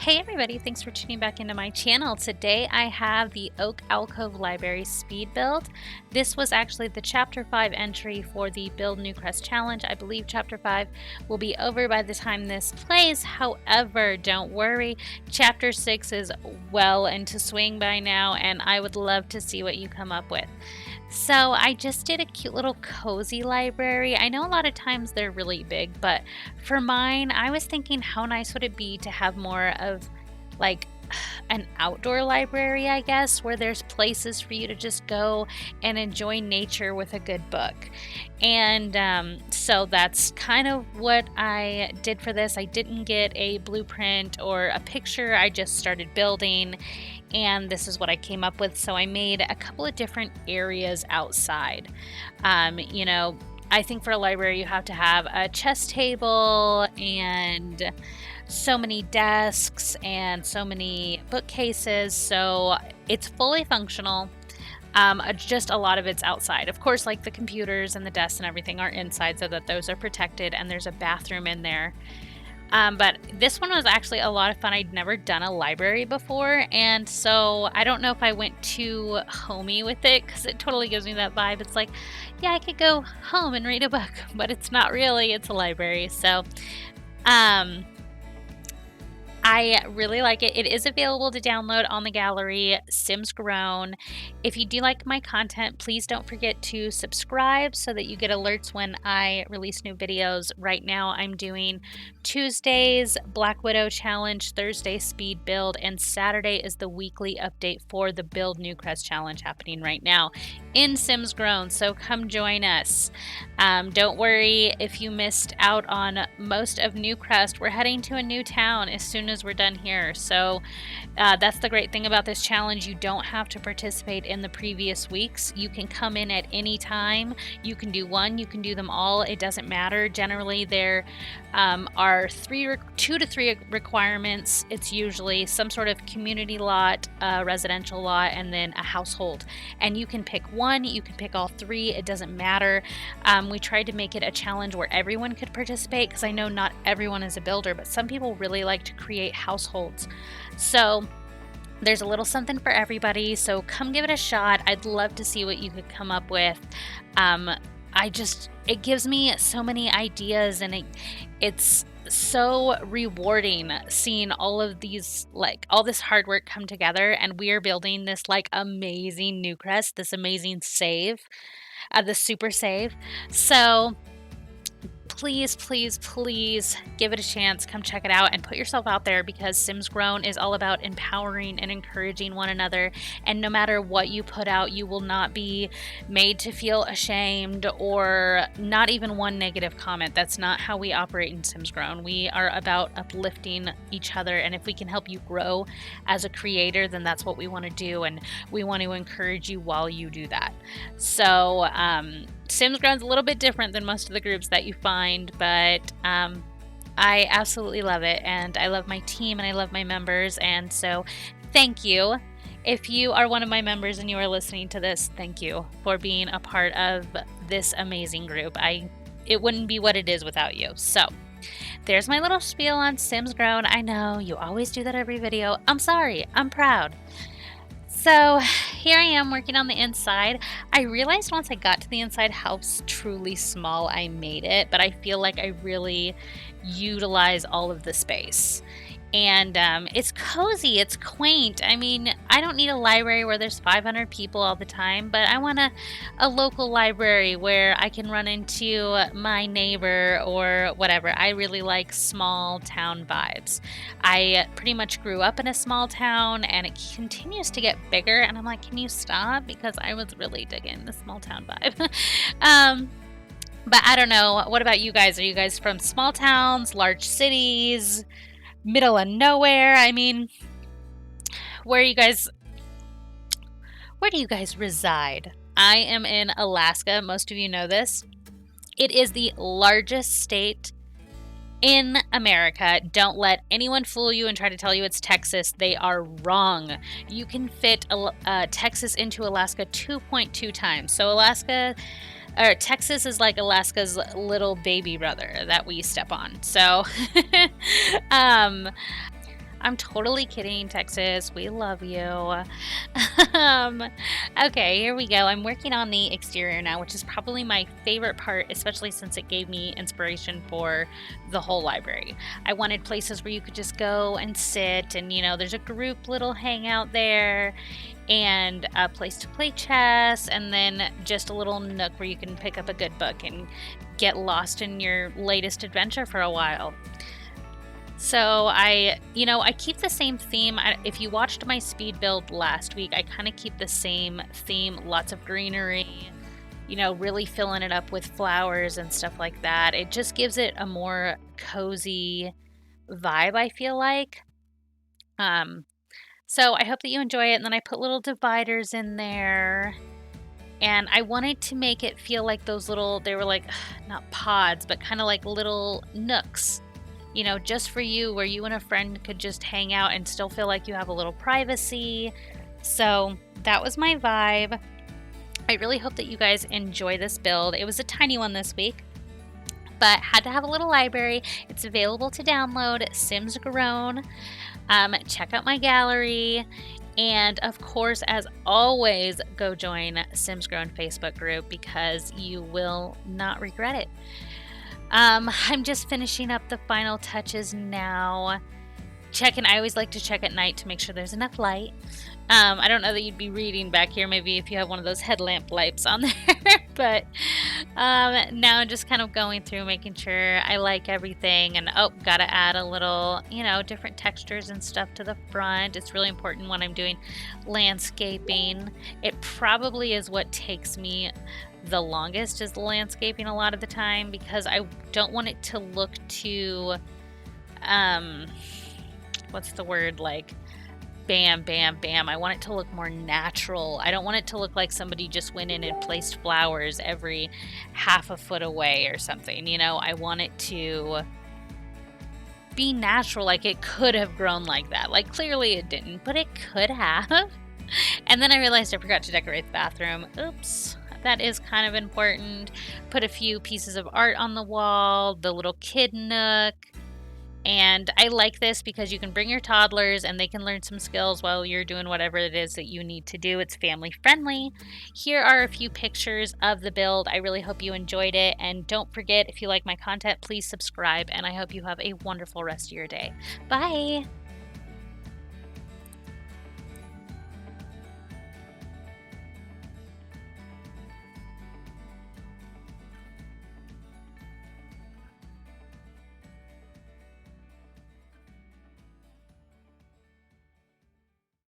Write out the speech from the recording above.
Hey everybody, thanks for tuning back into my channel. Today I have the Oak Alcove Library speed build. This was actually the Chapter 5 entry for the Build New Crest Challenge. I believe Chapter 5 will be over by the time this plays. However, don't worry, Chapter 6 is well into swing by now, and I would love to see what you come up with. So I just did a cute little cozy library. I know a lot of times they're really big, but for mine, I was thinking how nice would it be to have more of like an outdoor library, I guess, where there's places for you to just go and enjoy nature with a good book. And so that's kind of what I did for this. I didn't get a blueprint or a picture, I just started building, and this is what I came up with. So I made a couple of different areas outside. I think for a library you have to have a chess table and so many desks and so many bookcases, so it's fully functional. Just a lot of it's outside. Of course, like the computers and the desks and everything are inside so that those are protected, and there's a bathroom in there. But this one was actually a lot of fun. I'd never done a library before, and so I don't know if I went too homey with it, because it totally gives me that vibe. It's like, yeah, I could go home and read a book, but it's not really, it's a library. So I really like it. It is available to download on the gallery, SimsGrown. If you do like my content, please don't forget to subscribe so that you get alerts when I release new videos. Right now, I'm doing Tuesdays Black Widow Challenge, Thursday Speed Build, and Saturday is the weekly update for the Build New Crest Challenge happening right now in SimsGrown, so come join us. Don't worry if you missed out on most of New Crest. We're heading to a new town as soon as we're done here, so that's the great thing about this challenge. You don't have to participate in the previous weeks. You can come in at any time. You can do one, you can do them all, it doesn't matter. Generally there are 2 to 3 requirements. It's usually some sort of community lot, residential lot, and then a household, and you can pick one, you can pick all 3, it doesn't matter. We tried to make it a challenge where everyone could participate, because I know not everyone is a builder, but some people really like to create households. So there's a little something for everybody, so come give it a shot. I'd love to see what you could come up with. It gives me so many ideas, and it's so rewarding seeing all of these, like all this hard work come together, and we are building this like amazing new crest, this amazing save, the super save. So please, please, please give it a chance. Come check it out and put yourself out there, because SimsGrown is all about empowering and encouraging one another. And no matter what you put out, you will not be made to feel ashamed, or not even one negative comment. That's not how we operate in SimsGrown. We are about uplifting each other, and if we can help you grow as a creator, then that's what we want to do, and we want to encourage you while you do that. So SimsGrown's a little bit different than most of the groups that you find, but I absolutely love it, and I love my team, and I love my members, and so thank you. If you are one of my members and you are listening to this, thank you for being a part of this amazing group. It wouldn't be what it is without you. So there's my little spiel on SimsGrown. I know you always do that every video. I'm sorry. I'm proud. So here I am working on the inside. I realized once I got to the inside how truly small I made it, but I feel like I really utilize all of the space. And it's cozy, it's quaint. I mean, I don't need a library where there's 500 people all the time, but I want a local library where I can run into my neighbor or whatever. I really like small town vibes. I pretty much grew up in a small town, and it continues to get bigger, and I'm like, can you stop? Because I was really digging the small town vibe. But I don't know. What about you guys? Are you guys from small towns, large cities, middle of nowhere? I mean, where do you guys reside? I am in Alaska. Most of you know this. It is the largest state in America. Don't let anyone fool you and try to tell you it's Texas. They are wrong. You can fit Texas into Alaska 2.2 times. So Texas is like Alaska's little baby brother that we step on. So I'm totally kidding, Texas. We love you. Um, okay, here we go. I'm working on the exterior now, which is probably my favorite part, especially since it gave me inspiration for the whole library. I wanted places where you could just go and sit, and there's a group little hangout there, and a place to play chess, and then just a little nook where you can pick up a good book and get lost in your latest adventure for a while. So I keep the same theme. If you watched my speed build last week, I kind of keep the same theme, lots of greenery, really filling it up with flowers and stuff like that. It just gives it a more cozy vibe, I feel like. Um, so I hope that you enjoy it. And then I put little dividers in there. And I wanted to make it feel like they were like, not pods, but kind of like little nooks, just for you, where you and a friend could just hang out and still feel like you have a little privacy. So that was my vibe. I really hope that you guys enjoy this build. It was a tiny one this week, but had to have a little library. It's available to download, SimsGrown. Check out my gallery. And of course, as always, go join SimsGrown Facebook group because you will not regret it. I'm just finishing up the final touches now. I always like to check at night to make sure there's enough light. I don't know that you'd be reading back here, maybe if you have one of those headlamp lights on there, but now I'm just kind of going through making sure I like everything, and gotta add a little, different textures and stuff to the front. It's really important when I'm doing landscaping. It probably is what takes me the longest, is the landscaping a lot of the time, because I don't want it to look too, what's the word, like bam, bam, bam. I want it to look more natural. I don't want it to look like somebody just went in and placed flowers every half a foot away or something. I want it to be natural, like it could have grown like that. Like clearly it didn't, but it could have. And then I realized I forgot to decorate the bathroom. Oops. That is kind of important. Put a few pieces of art on the wall, the little kid nook. And I like this because you can bring your toddlers and they can learn some skills while you're doing whatever it is that you need to do. It's family friendly. Here are a few pictures of the build. I really hope you enjoyed it. And don't forget, if you like my content, please subscribe. And I hope you have a wonderful rest of your day. Bye.